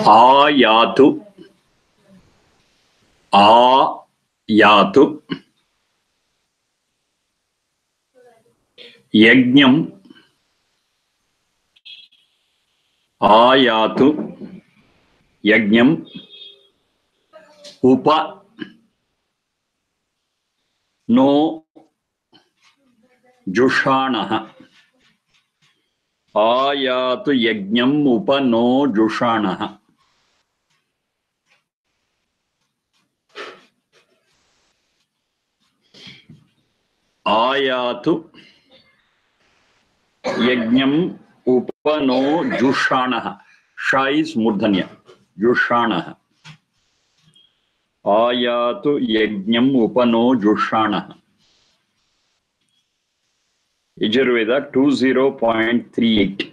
Ayatu. Ayatu. Yajnam. Ayatu. Yajnam. Upa. No. Jushanaha. Ayatu yajnam upa no jushanaha. Ayatu yajnam upa no jushanaha. Sha is murdhanya. Jushanaha. Ayatu yajnam upa no jushanaha. Yajurveda 20.38.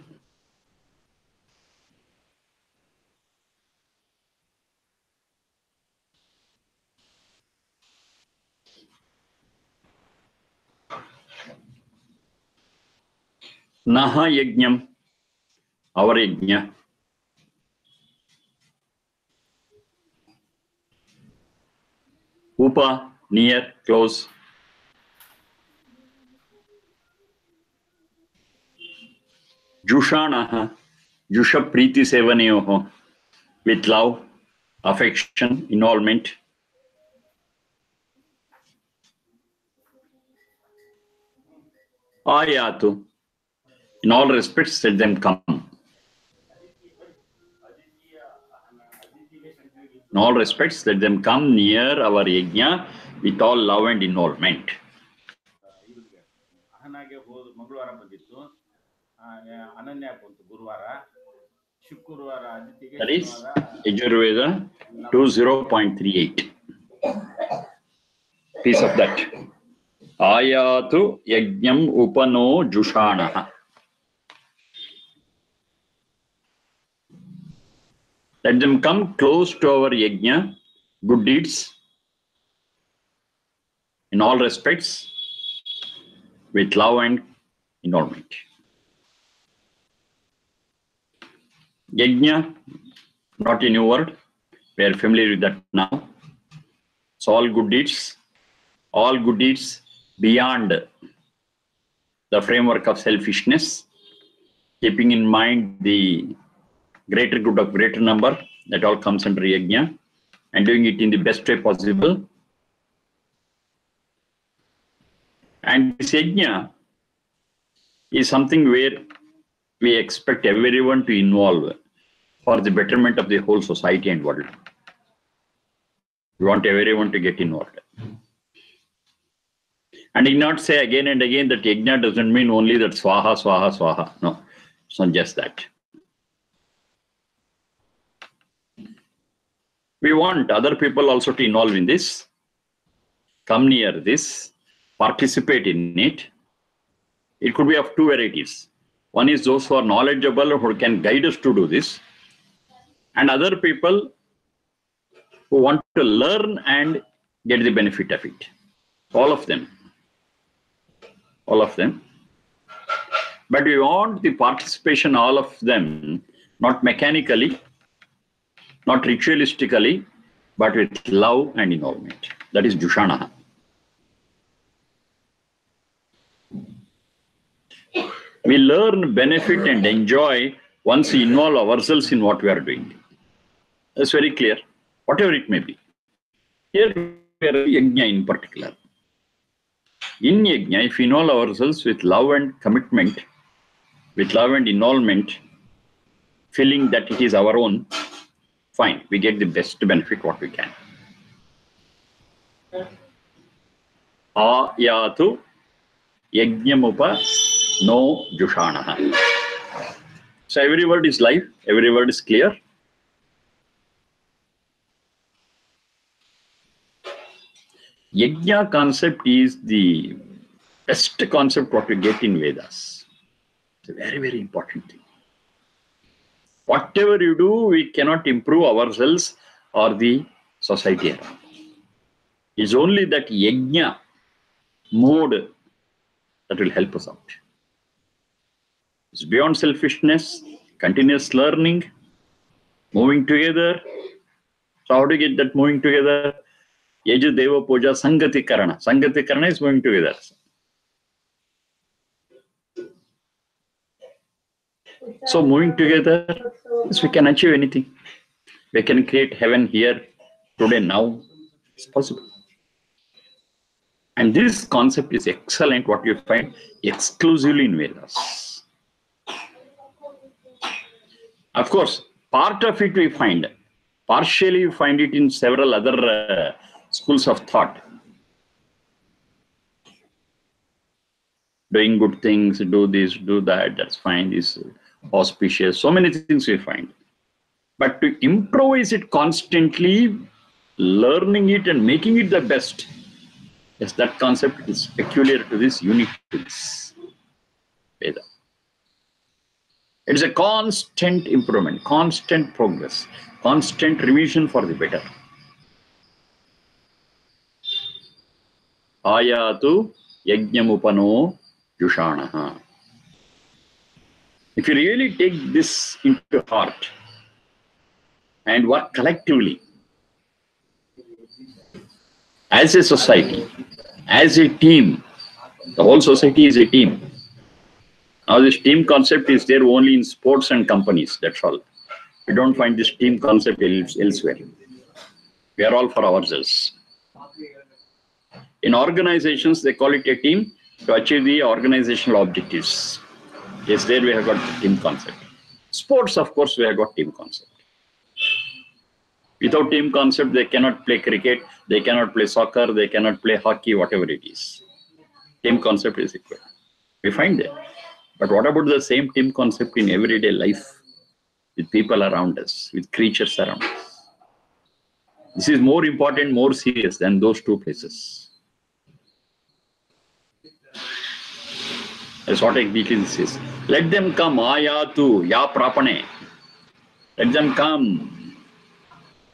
Naha yajnam, our yajna. Upa, near, close. Jushanaha, Jusha Priti Sevanayoho, with love, affection, involvement. Ayatu, in all respects, let them come. In all respects, let them come near our yajna with all love and involvement. That is Yajurveda 20.38. Piece of that. Ayatu yajnam upano jushanaha. Let them come close to our yajna, good deeds, in all respects, with love and involvement. Yajna, not a new word. We are familiar with that now. So all good deeds beyond the framework of selfishness, keeping in mind the greater good of greater number, that all comes under yajna, and doing it in the best way possible. And this yajna is something where we expect everyone to involve for the betterment of the whole society and world. We want everyone to get involved. And I not say again and again that yajna doesn't mean only that swaha, swaha, swaha. No, it's not just that. We want other people also to involve in this, come near this, participate in it. It could be of two varieties. One is those who are knowledgeable, who can guide us to do this, and other people who want to learn and get the benefit of it. All of them. All of them. But we want the participation, all of them, not mechanically, not ritualistically, but with love and involvement. That is Jushanaha. We learn, benefit, and enjoy once we involve ourselves in what we are doing. That's very clear, whatever it may be. Here we are yajna in particular. In yajna, if we involve ourselves with love and commitment, with love and involvement, feeling that it is our own, fine, we get the best benefit what we can. Ayatu yajnamupa no jushanaha. So every word is live, every word is clear. Yajna concept is the best concept what we get in Vedas. It's a very, very important thing. Whatever you do, we cannot improve ourselves or the society around. It's only that yajna mode that will help us out. It's beyond selfishness, continuous learning, moving together. So how do you get that moving together? Yaju Deva Puja Sangati Karana. Sangati Karana is moving together. So moving together, yes, we can achieve anything. We can create heaven here, today, now. It's possible. And this concept is excellent, what you find exclusively in Vedas. Of course, part of it we find, partially you find it in several other schools of thought. Doing good things, do this, do that, that's fine, this auspicious, so many things we find. But to improvise it constantly, learning it and making it the best, yes, that concept is peculiar to this, unique to this Veda. It is a constant improvement, constant progress, constant revision for the better. Ayatu yajñamupano yushanaha. If you really take this into heart and work collectively, as a society, as a team, the whole society is a team. Now this team concept is there only in sports and companies, that's all. We don't find this team concept elsewhere. We are all for ourselves. In organizations, they call it a team to achieve the organizational objectives. Yes, there we have got the team concept. Sports, of course, we have got team concept. Without team concept, they cannot play cricket, they cannot play soccer, they cannot play hockey, whatever it is. Team concept is equal. We find that. But what about the same team concept in everyday life with people around us, with creatures around us? This is more important, more serious than those two places. That's what exactly this is. Let them come, ayatu, ya prapane. Let them come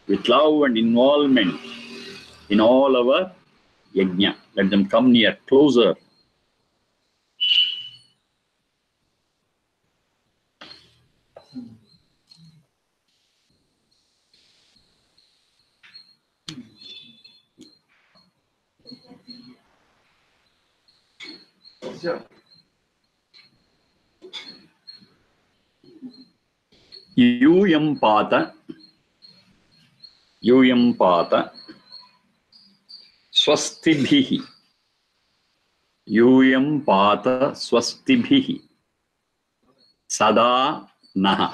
with love and involvement in all our yajna. Let them come near, closer. Yuyam pata swastibhihi. Yuyam pata swastibhihi. Sada naha.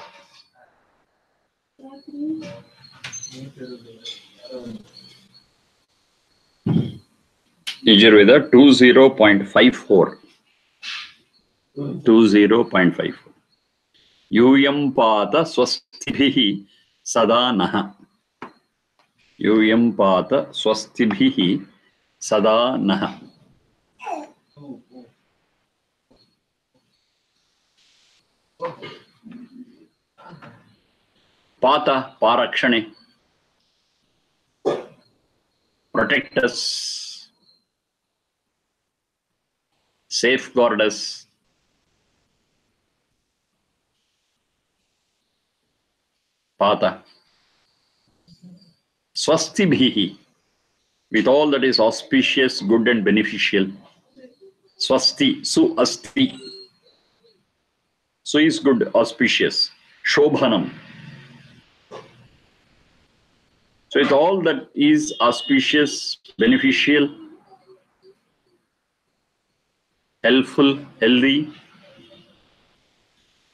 Yajurveda 20.54. 20.54. Yuyam pata swastibhihi sada naha. Yuyam pata swastibhihi sada naha. Pata, parakshane. Protect us. Safeguard us. Pata. Swastibhihi. With all that is auspicious, good and beneficial. Swasti, su asti. Su is good, auspicious. Shobhanam. So with all that is auspicious, beneficial, helpful, healthy,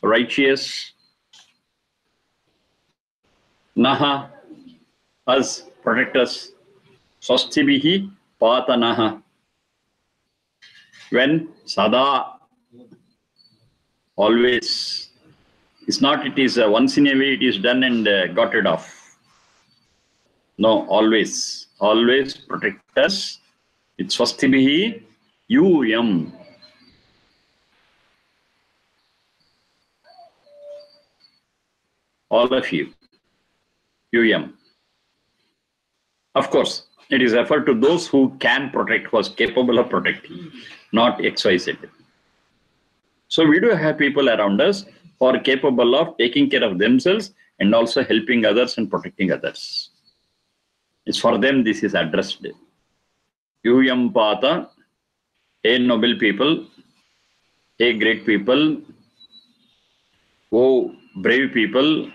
righteous, naha, us, protect us. Swastibhihi pata naha. When sada, always. It's not, it is once in a way it is done and got rid of. No, always. Always protect us. It's swastibhihi yuyam. All of you. Yuyam. Of course, it is referred to those who can protect, who are capable of protecting, not XYZ. So we do have people around us who are capable of taking care of themselves and also helping others and protecting others. It's for them this is addressed. Yuyam Pata, hey noble people, hey great people, oh brave people,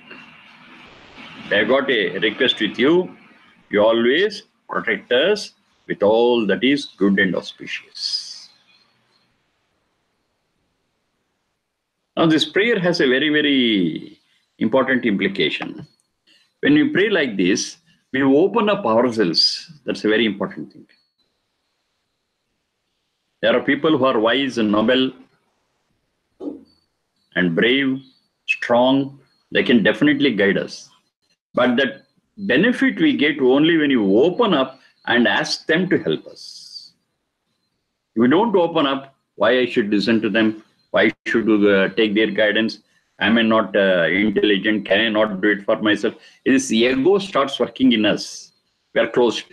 I got a request with you. You always protect us with all that is good and auspicious. Now this prayer has a very, very important implication. When we pray like this, we open up ourselves. That's a very important thing. There are people who are wise and noble and brave, strong. They can definitely guide us. But that benefit we get only when you open up and ask them to help us. If we don't open up, why I should listen to them? Why should take their guidance? Am I not intelligent? Can I not do it for myself? This ego starts working in us. We are closed.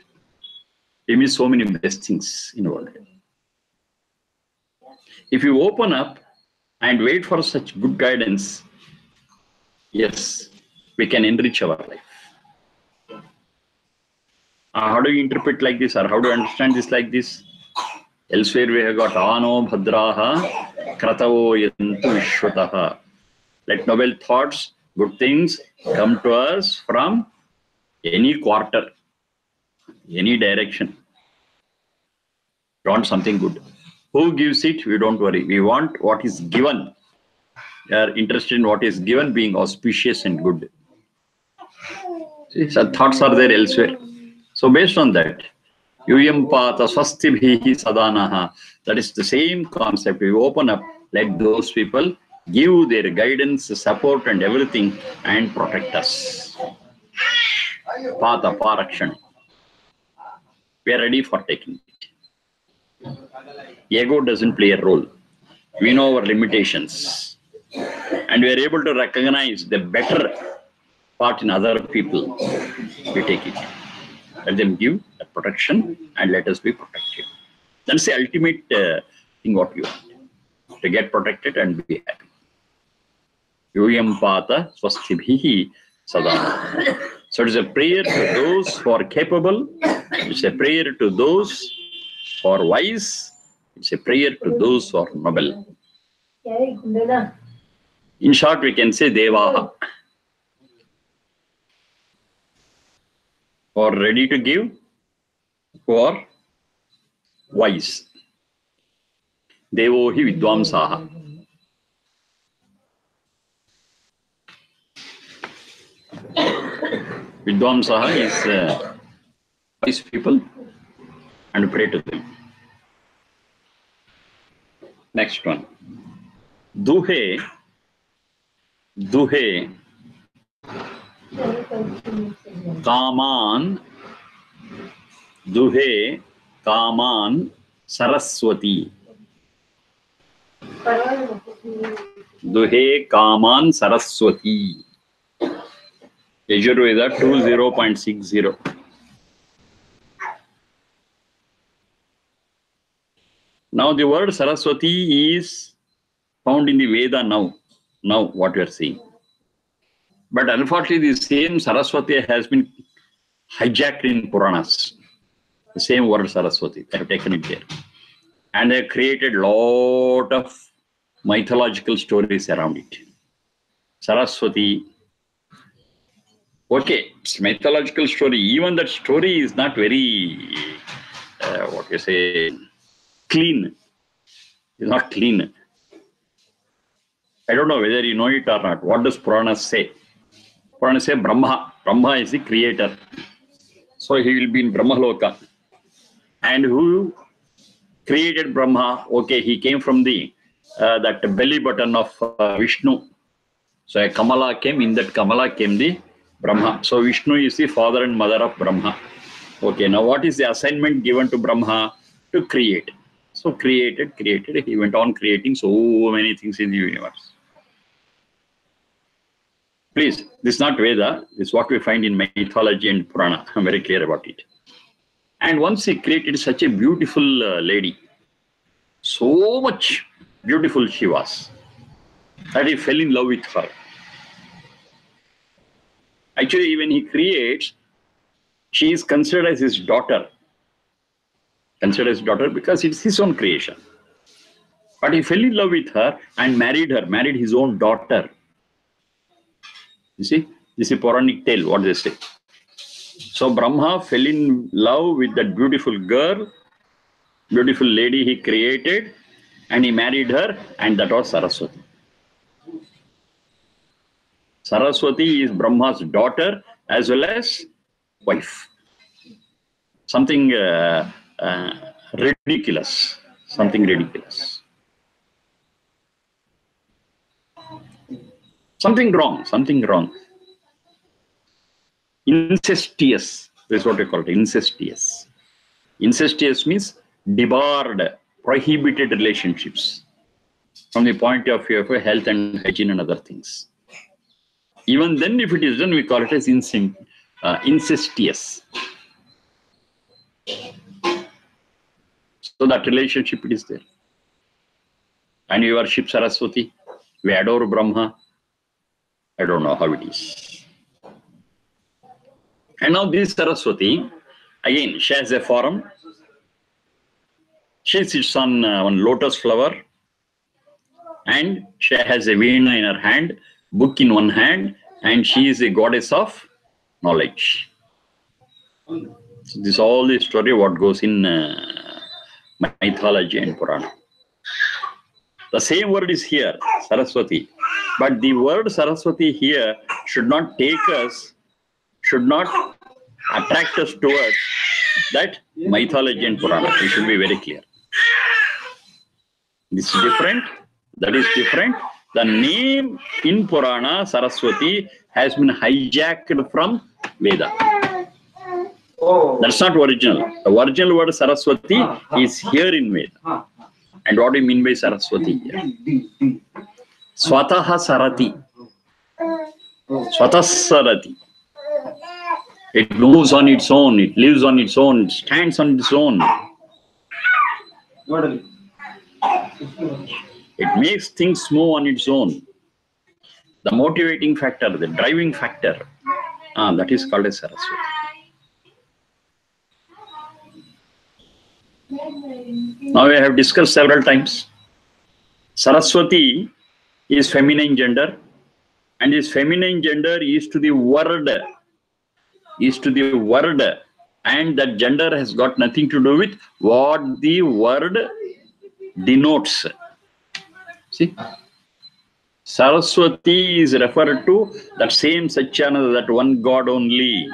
We miss so many best things in the world. If you open up and wait for such good guidance, yes, we can enrich our life. How do you interpret like this, or how do you understand this like this? Elsewhere we have got Ano Bhadraha Kratavo Yantu Vishwataha. Let noble thoughts, good things come to us from any quarter, any direction. We want something good. Who gives it? We don't worry. We want what is given. We are interested in what is given being auspicious and good. See, so thoughts are there elsewhere. So based on that, Yuyam Pata Swastibhihi Sadanaha. That is the same concept. We open up, let those people give their guidance, support, and everything, and protect us. Pata Parakshan. We are ready for taking it. Ego doesn't play a role. We know our limitations. And we are able to recognize the better part in other people. We take it. Let them give the protection and let us be protected. That's the ultimate thing what you want. To get protected and be happy. Yuyam Pata Swastibhihi Sadana. So it is a prayer to those who are capable. It's a prayer to those who are wise. It's a prayer to those who are noble. In short, we can say Devaha. Who are ready to give, who are wise. Devohi Vidvamsaha. Vidvamsaha is wise people, and pray to them. Next one. Duhe Kaman Duhe Kaman Saraswati. Duhe Kaman Saraswati. Yajurveda 20.60. Now the word Saraswati is found in the Veda now what we are seeing. But unfortunately, the same Saraswati has been hijacked in Puranas. The same word Saraswati, they have taken it there. And they have created a lot of mythological stories around it. Saraswati, okay, it's a mythological story. Even that story is not very, clean. It's not clean. I don't know whether you know it or not. What does Puranas say? Puranas say Brahma. Brahma is the creator. So he will be in Brahmaloka. And who created Brahma? Okay, he came from the that belly button of Vishnu. So a Kamala came, in that Kamala came the Brahma. So Vishnu is the father and mother of Brahma. Okay, now what is the assignment given to Brahma? To create. So created, he went on creating so many things in the universe. Please, this is not Veda, this is what we find in mythology and Purana. I'm very clear about it. And once he created such a beautiful lady, so much beautiful she was. that he fell in love with her. Actually, when he creates, she is considered as his daughter. Considered as daughter because it's his own creation. But he fell in love with her and married her, married his own daughter. You see, this is a Puranic tale, what they say. So Brahma fell in love with that beautiful girl, beautiful lady he created, and he married her, and that was Saraswati. Saraswati is Brahma's daughter as well as wife. Something ridiculous. Something ridiculous. Something wrong. Something wrong. Incestuous is what we call it. Incestuous. Incestuous means debarred, prohibited relationships from the point of view of health and hygiene and other things. Even then, if it is done, we call it as incestuous. So that relationship it is there. And we worship Saraswati. We adore Brahma. I don't know how it is. And now this Saraswati, again, she has a form. She sits on one lotus flower. And she has a veena in her hand, book in one hand, and she is a goddess of knowledge. So this is all the story what goes in mythology and Purana. The same word is here, Saraswati. But the word Saraswati here should not take us, should not attract us towards that mythology and Purana. It should be very clear. This is different. That is different. The name in Purana, Saraswati, has been hijacked from Veda. That's not original. The original word Saraswati is here in Veda. And what do you mean by Saraswati here? Swataha Sarati. Swatah Sarati. It moves on its own, it lives on its own, it stands on its own. It makes things move on its own. The motivating factor, the driving factor, that is called as Saraswati. Now we have discussed several times. Saraswati is feminine gender, and this feminine gender is to the word, and that gender has got nothing to do with what the word denotes. See, Saraswati is referred to that same Satchidananda, that one God only.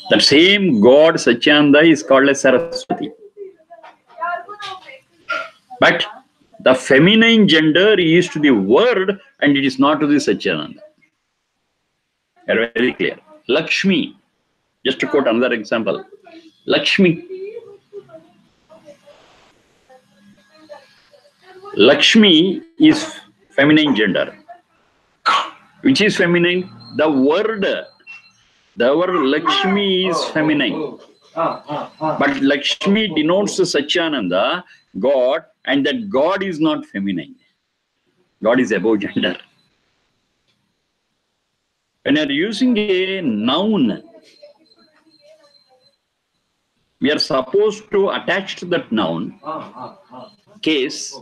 That same God, Satchidananda, is called as Saraswati. But the feminine gender is to the word and it is not to the Satchidananda. Very clear. Lakshmi, just to quote another example. Lakshmi is feminine gender. Which is feminine? The word Lakshmi is feminine. But Lakshmi denotes Satchidananda, God, and that God is not feminine. God is above gender. When you are using a noun, we are supposed to attach to that noun case,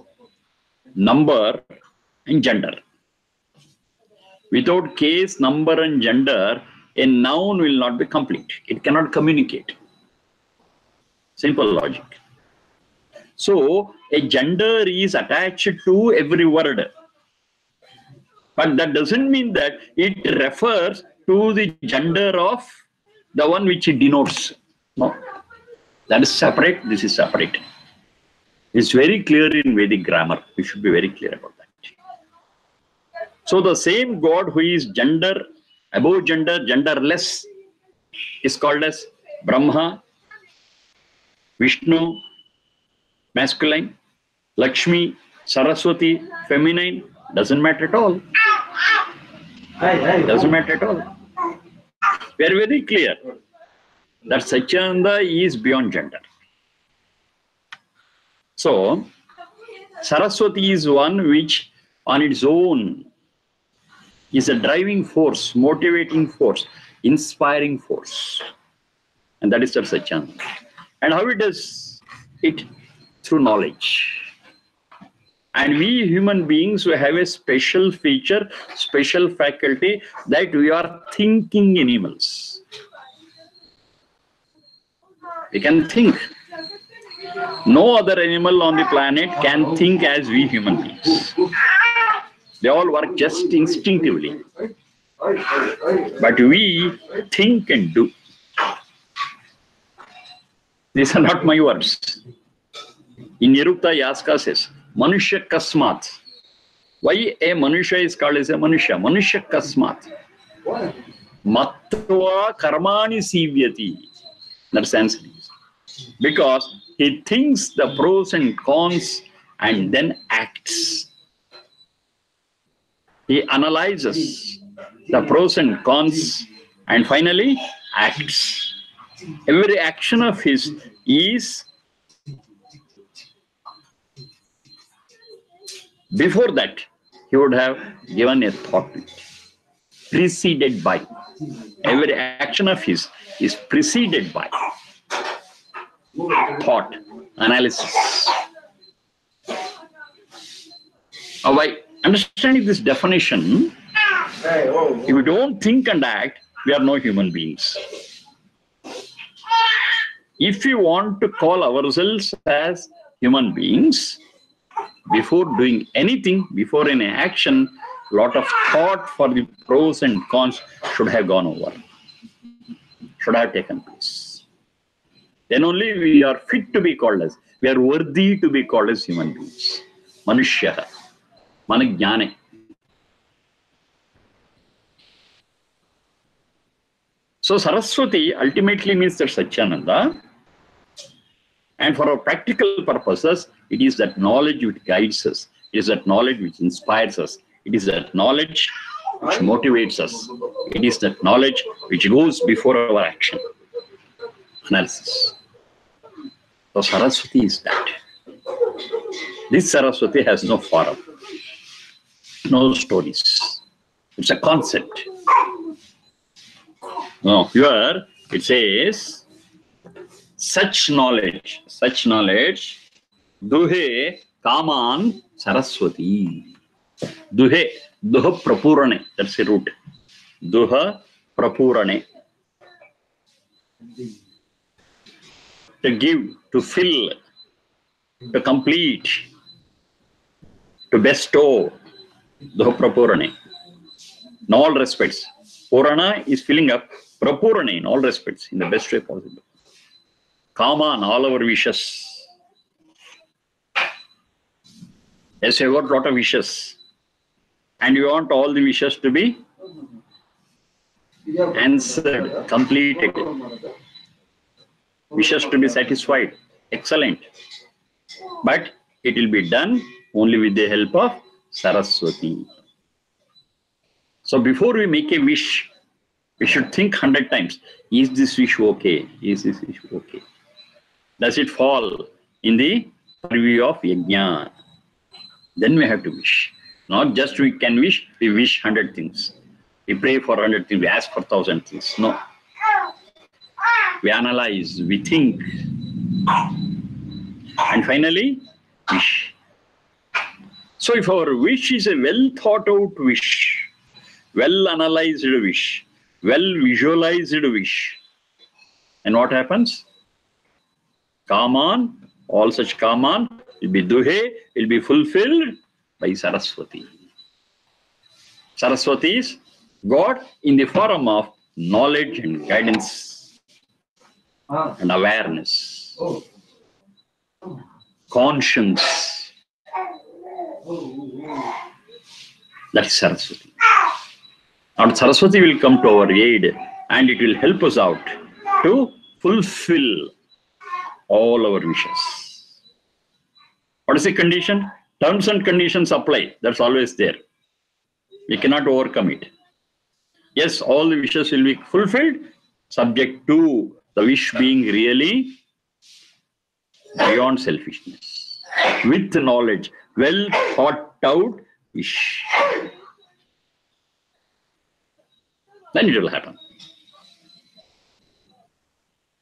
number, and gender. Without case, number, and gender, a noun will not be complete. It cannot communicate. Simple logic. So, a gender is attached to every word. But that doesn't mean that it refers to the gender of the one which it denotes. No. That is separate, this is separate. It's very clear in Vedic grammar. We should be very clear about that. So the same God who is gender, above gender, genderless, is called as Brahma, Vishnu, masculine, Lakshmi, Saraswati, feminine, doesn't matter at all. Doesn't matter at all. We are very clear that Satchidananda is beyond gender. So, Saraswati is one which on its own is a driving force, motivating force, inspiring force. And that is the Satchidananda. And how it does it? Through knowledge. And we human beings, we have a special feature, special faculty that we are thinking animals. We can think. No other animal on the planet can think as we human beings. They all work just instinctively. But we think and do. These are not my words. In Nirukta Yaska says, Manushya Kasmat. Why a Manusha is called as a Manusha? Manusha Kasmat. Matva Karmani Sivyati. That's the answer. Because he thinks the pros and cons and then acts. He analyzes the pros and cons and finally acts. Every action of his is before that he would have given a thought, preceded by. Every action of his is preceded by thought, analysis. By understanding this definition, if we don't think and act, we are no human beings. If we want to call ourselves as human beings, before doing anything, before any action, a lot of thought for the pros and cons should have gone over, should have taken place. Then only we are fit to be called as, we are worthy to be called as human beings. Manushya, Manajnane. So Saraswati ultimately means that Satchidananda. And for our practical purposes, it is that knowledge which guides us. It is that knowledge which inspires us. It is that knowledge which motivates us. It is that knowledge which goes before our action. Analysis. So Saraswati is that. This Saraswati has no form, no stories. It's a concept. Now here it says, such knowledge, duhe kaman Saraswati. Duhe, duha prapurane, that's the root. Duha prapurane. To give, to fill, to complete, to bestow. Duha prapurane. In all respects. Purana is filling up, prapurane in all respects, in the best way possible. Kaman, all our wishes. Yes, you have got a lot of wishes. And you want all the wishes to be answered, completed. Wishes to be satisfied. Excellent. But it will be done only with the help of Saraswati. So before we make a wish, we should think 100 times. Is this wish okay? Is this wish okay? Does it fall in the purview of yajna? Then we have to wish. Not just we can wish, we wish 100 things. We pray for 100 things, we ask for 1,000 things. No. We analyze, we think. And finally, wish. So if our wish is a well thought out wish, well analyzed wish, well visualized wish, and what happens? Kaman, all such Kaman will be duhe, will be fulfilled by Saraswati. Saraswati is God in the form of knowledge and guidance and awareness, conscience. That is Saraswati. Now Saraswati will come to our aid and it will help us out to fulfill all our wishes. What is the condition? Terms and conditions apply. That's always there. We cannot overcome it. Yes, all the wishes will be fulfilled, subject to the wish being really beyond selfishness, with knowledge, well thought out wish. Then it will happen.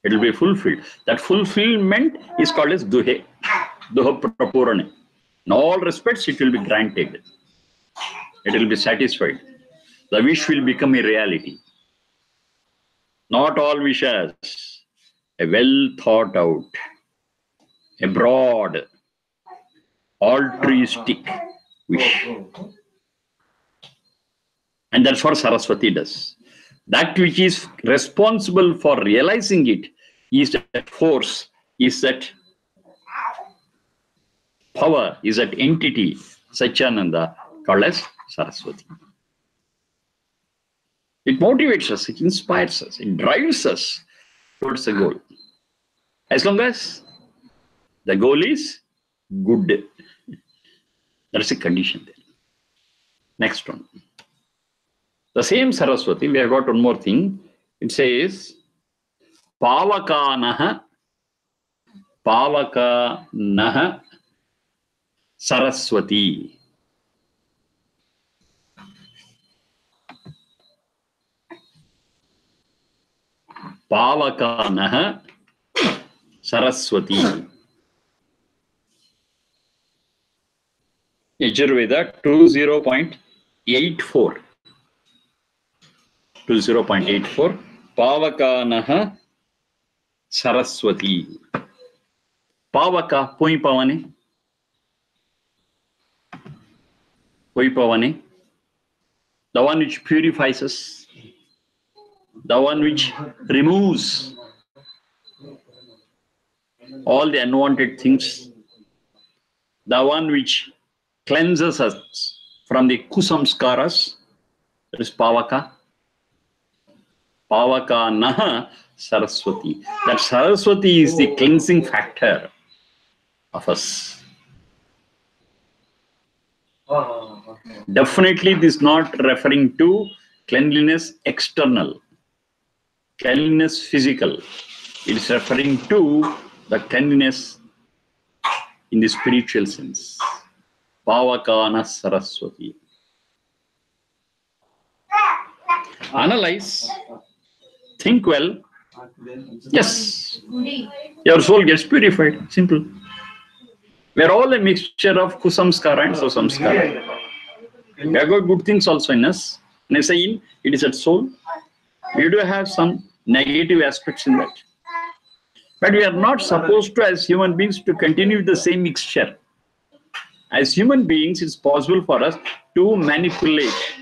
It will be fulfilled. That fulfillment is called as duhe, duha prapurane. In all respects, it will be granted. It will be satisfied. The wish will become a reality. Not all wishes. A well thought out, a broad, altruistic wish. And that's what Saraswati does. That which is responsible for realizing it is that force, is that power, is that entity, Satyananda, called as Saraswati. It motivates us, it inspires us, it drives us towards the goal. As long as the goal is good. That's a condition there. Next one. The same Saraswati, we have got one more thing. It says, Pavakanaha Saraswati. Pavakanaha Saraswati. Yajurveda 20.84. 20.84. Pavakanaha Saraswati. Pavaka, poi pavane. Poi pavane. The one which purifies us. The one which removes all the unwanted things. The one which cleanses us from the kusamskaras. That is Pavaka. Pavakanaha Saraswati. That Saraswati is the cleansing factor of us. Definitely this is not referring to cleanliness external, cleanliness physical. It is referring to the cleanliness in the spiritual sense. Pavakana Saraswati. Analyze, think well. Yes, your soul gets purified. Simple. We are all a mixture of kusamskara and susamskara. We have got good things also in us. When I say in, it is at soul. We do have some negative aspects in that. But we are not supposed to, as human beings, to continue the same mixture. As human beings, it's possible for us to manipulate,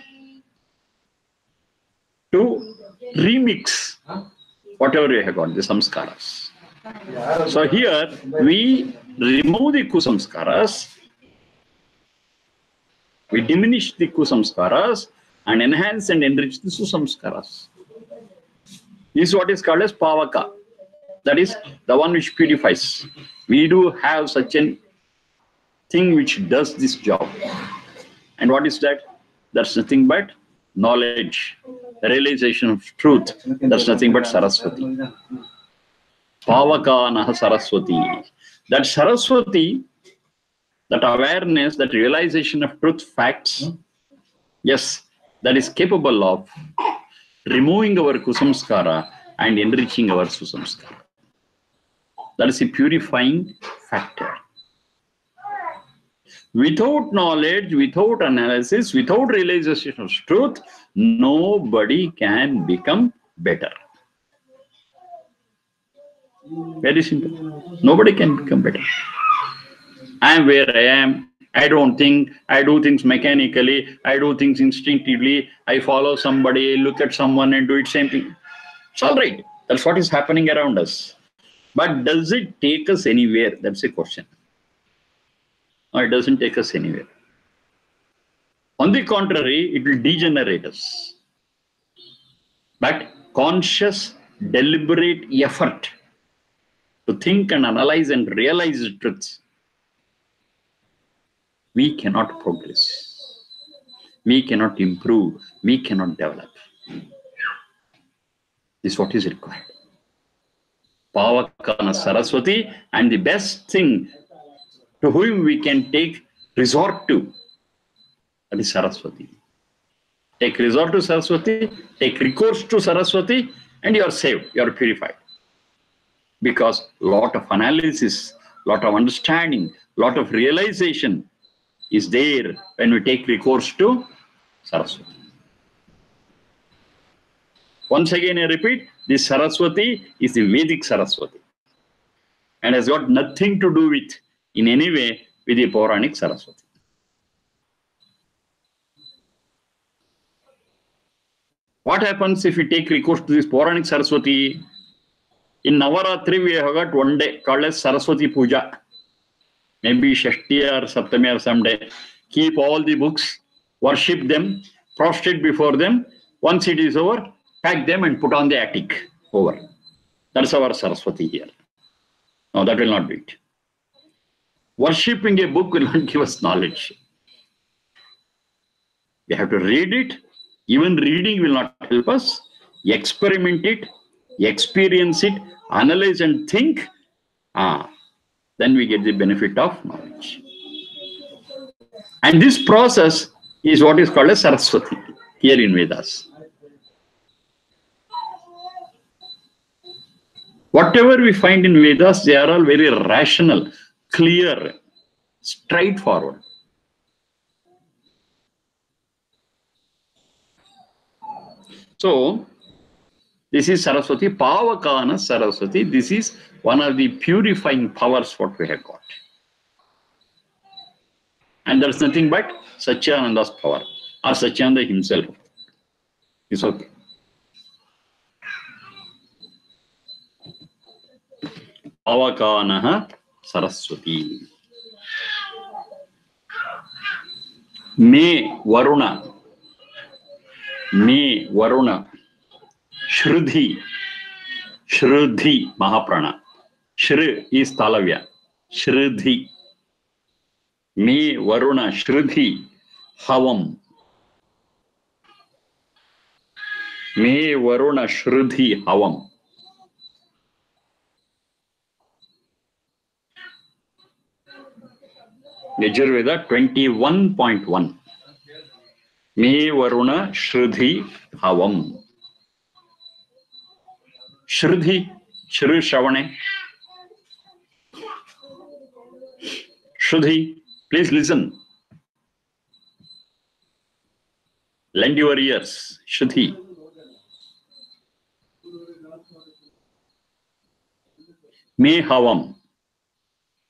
to remix whatever we have got, the samskaras. So here, we remove the kusamskaras, we diminish the kusamskaras, and enhance and enrich the susamskaras. This is what is called as Pavaka. That is the one which purifies. We do have such a thing which does this job. And what is that? That's nothing but knowledge, the realization of truth. That's nothing but Saraswati. Pavakanaha Saraswati. That Saraswati, that awareness, that realization of truth, facts, yes, that is capable of removing our kusamskara and enriching our susamskara. That is a purifying factor. Without knowledge, without analysis, without realization of truth, nobody can become better. Very simple. Nobody can become better. I am where I am. I don't think. I do things mechanically. I do things instinctively. I follow somebody, look at someone and do it same thing. It's all right. That's what is happening around us. But does it take us anywhere? That's a question. No, it doesn't take us anywhere. On the contrary, it will degenerate us. But conscious, deliberate effort to think and analyze and realize the truths, we cannot progress. We cannot improve. We cannot develop. This is what is required. Pavakana Saraswati, and the best thing to whom we can take resort to, that is Saraswati. Take resort to Saraswati, take recourse to Saraswati, and you are saved, you are purified. Because lot of analysis, lot of understanding, lot of realization is there when we take recourse to Saraswati. Once again, I repeat, this Saraswati is the Vedic Saraswati and has got nothing to do with, in any way, with the Puranic Saraswati. What happens if we take recourse to this Puranic Saraswati? In Navaratri, we have got one day called as Saraswati Puja. Maybe Shashti or Saptami or some day. Keep all the books, worship them, prostrate before them. Once it is over, pack them and put on the attic. Over. That's our Saraswati here. No, that will not do it. Worshipping a book will not give us knowledge. We have to read it. Even reading will not help us. Experiment it, experience it, analyze and think. Then we get the benefit of knowledge. And this process is what is called as Saraswati here in Vedas. Whatever we find in Vedas, they are all very rational, clear, straightforward. So, this is Saraswati, Pavakana Saraswati. This is one of the purifying powers what we have got. And there's nothing but Satchidananda's power, or Satchidananda himself. It's okay. Pavakana Saraswati. Me Varuna. Me Varuna. Shruddhi. Shruddhi Mahaprana. Shri is Talavya. Shruddhi. Me Varuna Shruddhi Havam. Me Varuna Shruddhi Havam. Yajurveda 21.1. Me Varuna Shruddhi Havam. Shruddhi, Shru Shravane. Shruddhi, please listen. Lend your ears. Shruddhi. Me Havam.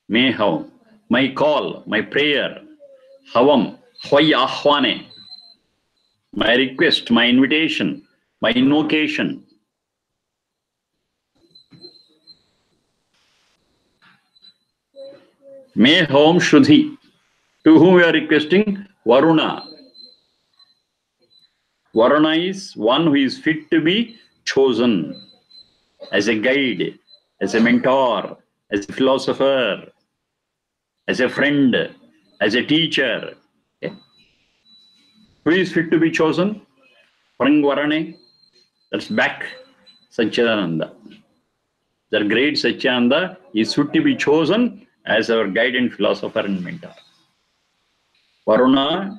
Me Havam. My call, my prayer. Havam. Hoy Ahwane. My request, my invitation, my invocation. Me Havam Shruddhi. To whom we are requesting? Varuna. Varuna is one who is fit to be chosen as a guide, as a mentor, as a philosopher, as a friend, as a teacher. Okay. Who is fit to be chosen? Prang Varane. That's back. Satchidananda. The great Satchidananda is fit to be chosen as our guide and philosopher and mentor. Varuna,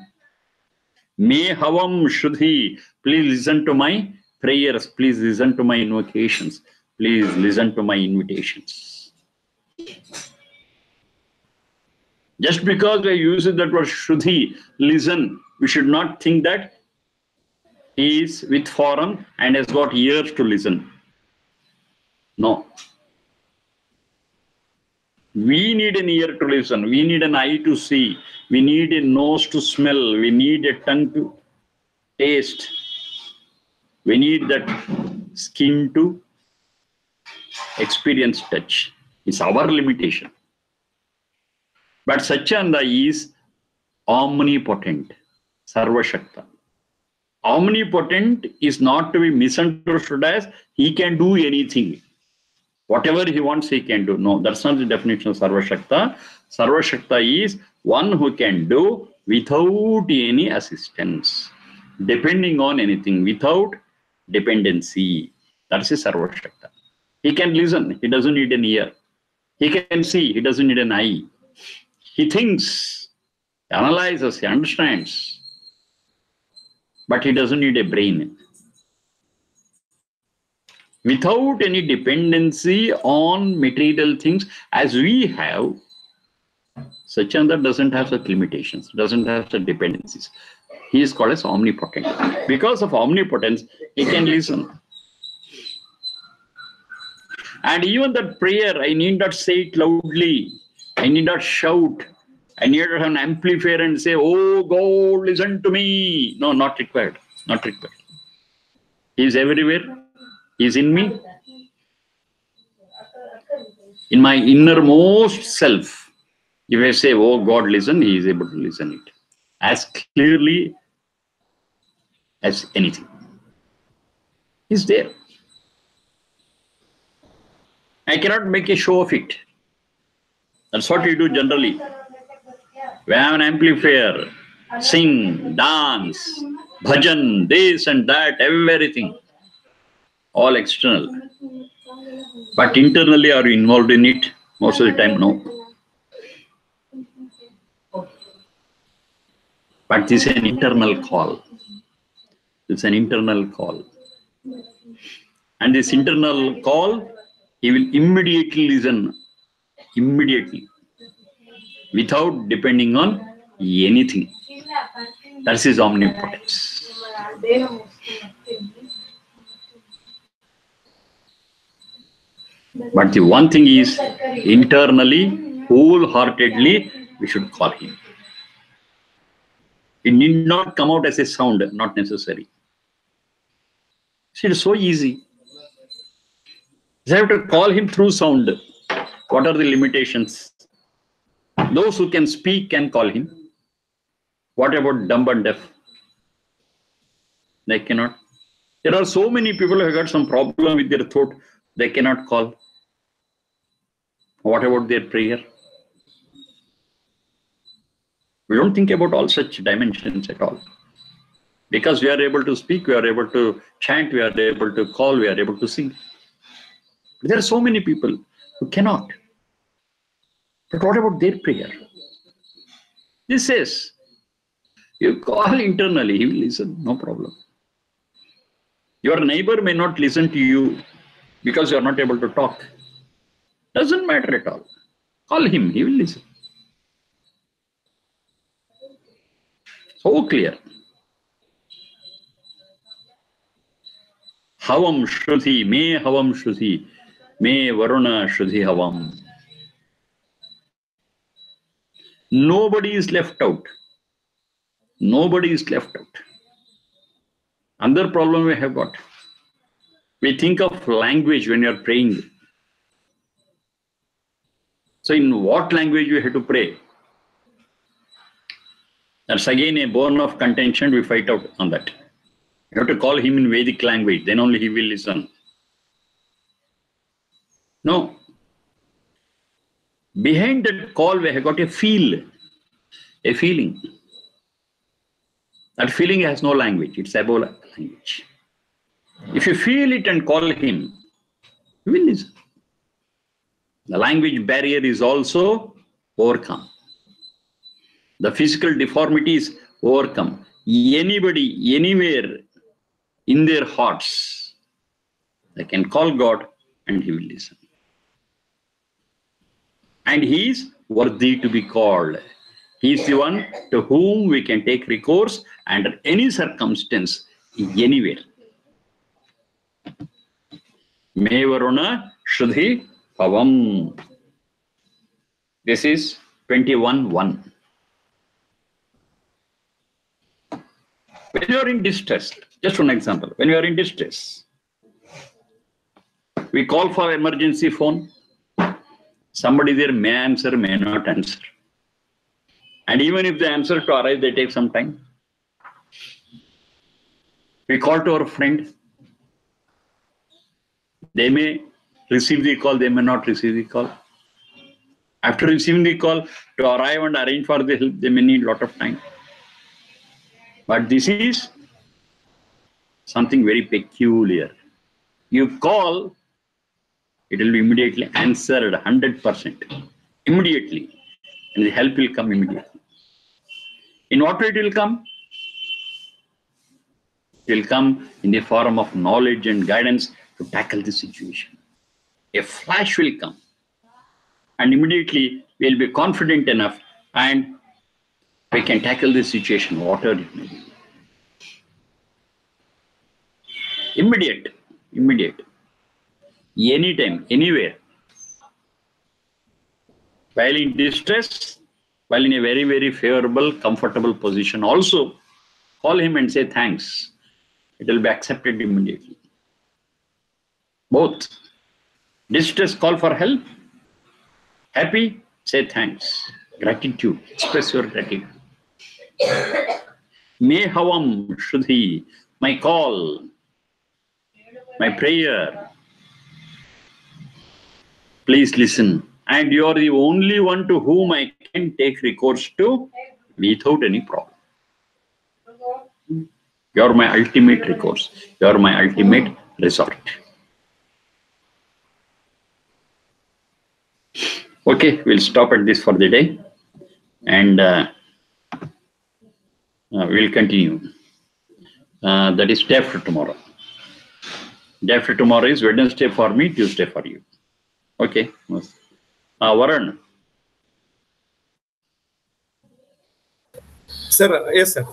Me Havam Shruddhi. Please listen to my prayers. Please listen to my invocations. Please listen to my invitations. Just because I use that word Shruddhi, listen, we should not think that he is with forum and has got ears to listen. No. We need an ear to listen. We need an eye to see. We need a nose to smell. We need a tongue to taste. We need that skin to experience touch. It's our limitation. But Satchidananda is omnipotent, Sarvashakta. Omnipotent is not to be misunderstood as he can do anything. Whatever he wants, he can do. No, that's not the definition of Sarvashakta. Sarvashakta is one who can do without any assistance, depending on anything, without dependency. That's a Sarvashakta. He can listen, he doesn't need an ear. He can see, he doesn't need an eye. He thinks, He analyzes, he understands. But he doesn't need a brain. Without any dependency on material things as we have, Sachandra doesn't have such limitations, doesn't have such dependencies. He is called as omnipotent. Because of omnipotence, he can listen. And even that prayer, I need not say it loudly. I need not shout. I need not have an amplifier and say, oh God, listen to me. No, not required. Not required. He is everywhere. He is in me. In my innermost self. If I say, oh God, listen, he is able to listen it. As clearly as anything. He's there. I cannot make a show of it. That's what we do generally. We have an amplifier, sing, dance, bhajan, this and that, everything. All external. But internally, are you involved in it? Most of the time, no. But this is an internal call. It's an internal call. And this internal call, he will immediately listen. Immediately. Without depending on anything. That's his omnipotence. But the one thing is, internally, wholeheartedly, we should call him. It need not come out as a sound, not necessary. See, it's so easy. You have to call him through sound. What are the limitations? Those who can speak can call him. What about dumb and deaf? They cannot. There are so many people who have got some problem with their throat. They cannot call. What about their prayer? We don't think about all such dimensions at all. Because we are able to speak, we are able to chant, we are able to call, we are able to sing. But there are so many people who cannot. But what about their prayer? This says, you call internally, he will listen, no problem. Your neighbor may not listen to you because you are not able to talk. Doesn't matter at all. Call him, he will listen. So clear. Havam Shruti, me Havam Shruti, me Varuna Shruti Havam. Nobody is left out. Nobody is left out. Another problem we have got. We think of language when you are praying. So in what language you have to pray? That's again a bone of contention. We fight out on that. You have to call him in Vedic language. Then only he will listen. No. Behind that call, we have got a feel. A feeling. That feeling has no language. It's above language. If you feel it and call him, he will listen. The language barrier is also overcome. The physical deformity is overcome. Anybody, anywhere in their hearts, they can call God and he will listen. And he is worthy to be called. He is the one to whom we can take recourse under any circumstance, anywhere. Me Varuna Shruti Pavam. This is 21:1. When you are in distress, just one example, when you are in distress, we call for emergency phone. Somebody there may answer, may not answer. And even if the answer to arrive, they take some time. We call to our friend. They may receive the call, they may not receive the call. After receiving the call, to arrive and arrange for the help, they may need a lot of time. But this is something very peculiar. You call, it will be immediately answered 100%. Immediately. And the help will come immediately. In what way it will come? It will come in the form of knowledge and guidance to tackle the situation. A flash will come, and immediately we'll be confident enough and we can tackle this situation, whatever it may be. Immediate, anytime, anywhere. While in distress, while in a very, very favorable, comfortable position, also call him and say thanks. It will be accepted immediately. Both. Distress, call for help. Happy, say thanks. Gratitude, express your gratitude. Me havam shuddhi, my call, my prayer. Please listen. And you are the only one to whom I can take recourse to without any problem. You are my ultimate recourse. You are my ultimate resort. Okay, we'll stop at this for the day. And we'll continue. That is day after tomorrow. Day after tomorrow is Wednesday for me, Tuesday for you. Okay. Varun. Sir, yes, sir.